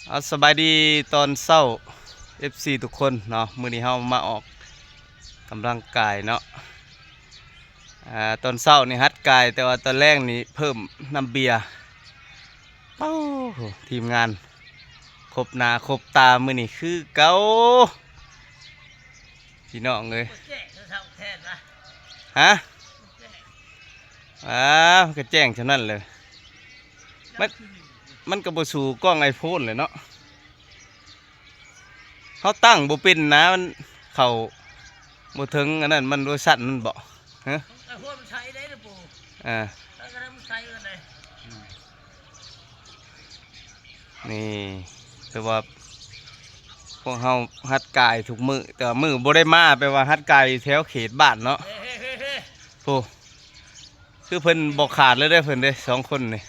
เอาสบายดีตอนเช้า FC ทุกคนเนาะมื้อนี้เฮามาออกกำลังกายเนาะตอนเช้านี่ฮัดกายแต่ว่าตอนแรกนี่เพิ่มน้ำเบียร์เป้าทีมงานครบหน้าครบตามื้อนี้คือเก่าพี่น้องเอ้ยฮะมันก็แจ้งเท่านั้นเลยมันก็บ่สู่กล้อง iPhone เลยเนาะเขาตั้งบ่เป็นนะมันเข้าบ่ถึงอันนั้นมันบ่สั่นมันบ่ฮะไอ้พวกมันใช้ได้หรือปู่แล้วก็มันใช้กันเลยนี่แต่ว่าพวกเฮาฮัดกายทุกมื้อแต่มื้อบ่ได้มาแปลว่าฮัดกายแถวเขตบ้านเนาะโอ้คือเพิ่นบ่ขาดเลยเด้อเพิ่นเด้สองคนนี่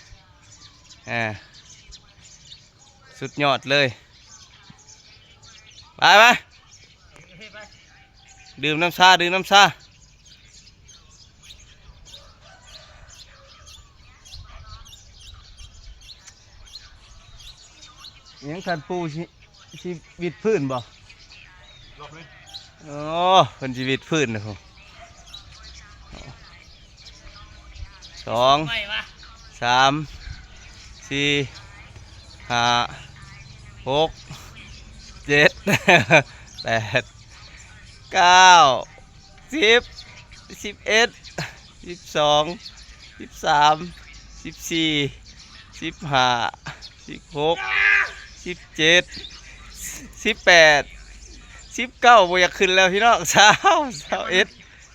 สุดยอดเลยไปดื่มน้ำชายังทันปูชีวิตพื้นบ่โอ้เป็นชีวิตพื้นนะผม2 3 4 5 6 7 8 9 10 11 12 13 14 15 16 17 18 19บ่อยากขึ้นแล้วพี่น้อง21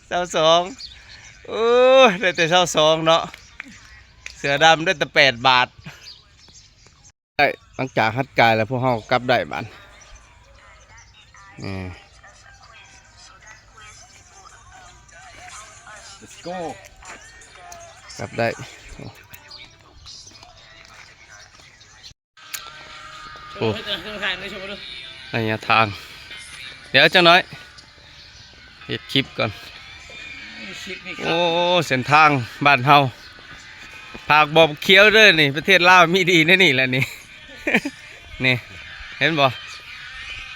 22ได้แต่22เนาะเสือดำได้แต่8 บาทได้หลังจากฮัดกายแล้วพวกเฮากลับได้บ้านLet's go กลับได้โอ้ระยะทางเดี๋ยวจังน้อยเฮ็ดคลิปก่อนโอ้เส้นทางบ้านเฮาผากบ่เขียวเด้อนี่ประเทศลาวมีดีแน่นี่แหละนี่ นี่เห็นบ่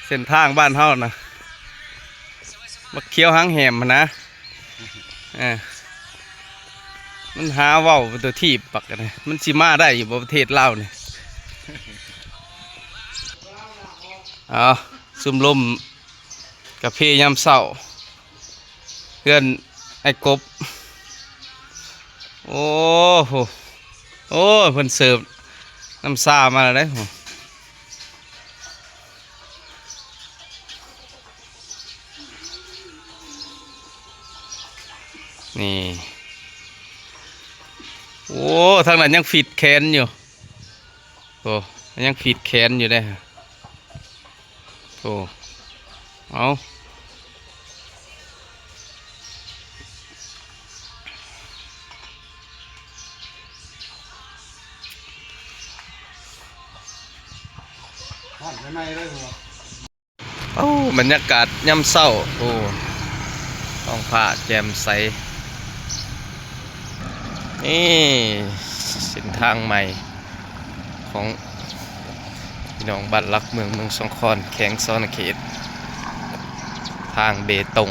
เส้นทางบ้านเฮานะบ่เขียวหางแหมนะมันหาเว้าเป็นตัวทีบปักกันนะมันสิมาได้อยู่บ่ประเทศลาวนี่ซุ่มลมกาแฟยามเช้าเพื่อนไอ้กบโอ้โหเพิ่นเสิร์ฟน้ำซามาแล้วได้นี่โอ้ทางนั้นยังฟีดแขนอยู่โอ้ยังฟีดแขนอยู่ได้โอ้เอาบรรยากาศย่ำเศร้าโอ้ท้องฟ้าแจ่มใสนี่เส้นทางใหม่ของพี่น้องบ้านรักเมืองสงขลาแขวงศรีสะเกษทางเบตง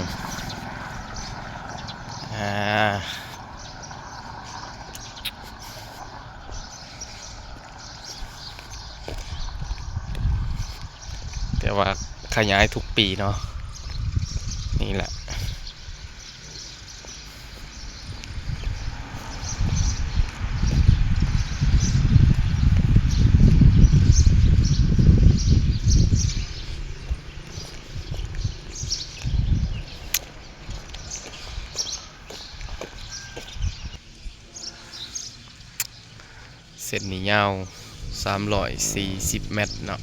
แต่ว่าขยายทุกปีเนาะนี่แหละเส้นนี้ยาว340 เมตรเนาะ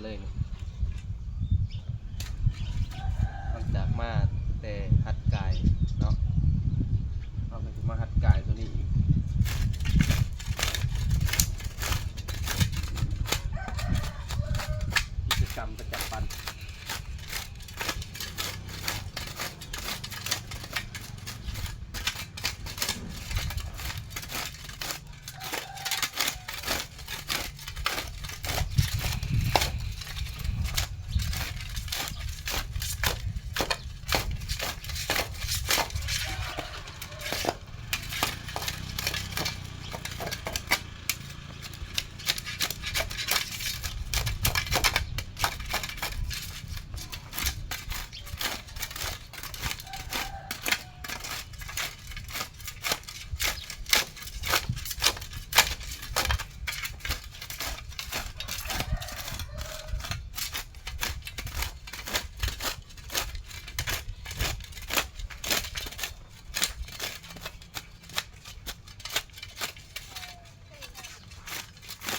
เลยนี่หลังจากมาแต่หัดกายเนาะเราก็จะมาหัดกายตัวนี้อีกกิจกรรมประจำวัน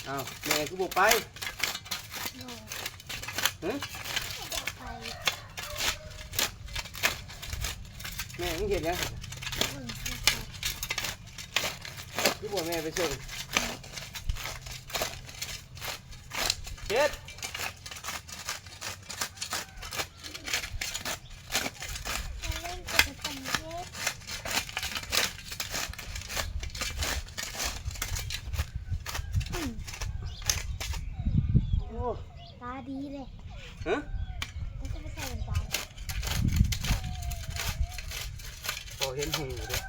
อ้าวแม่คือบอกไปฮะแม่มึงเห็นยังคือบอกแม่ไปส่งเฮ็ดโอ้ ตาดีเลย ฮะ แล้วจะไปใส่เป็นตา พอเห็นหุ่นอยู่ด้วย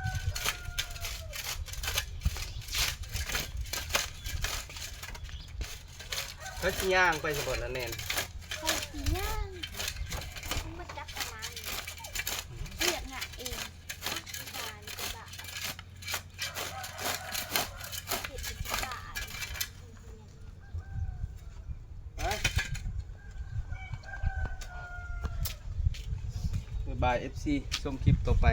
เขาสิย่างไปสมบัติแล้วแน่น ใส่สีย่างมันมาจับประมาณเรียกงะเองบานกระบะเห็ดเป็นกระบะ ไปบ๊ายบาย FC ชมคลิปต่อไป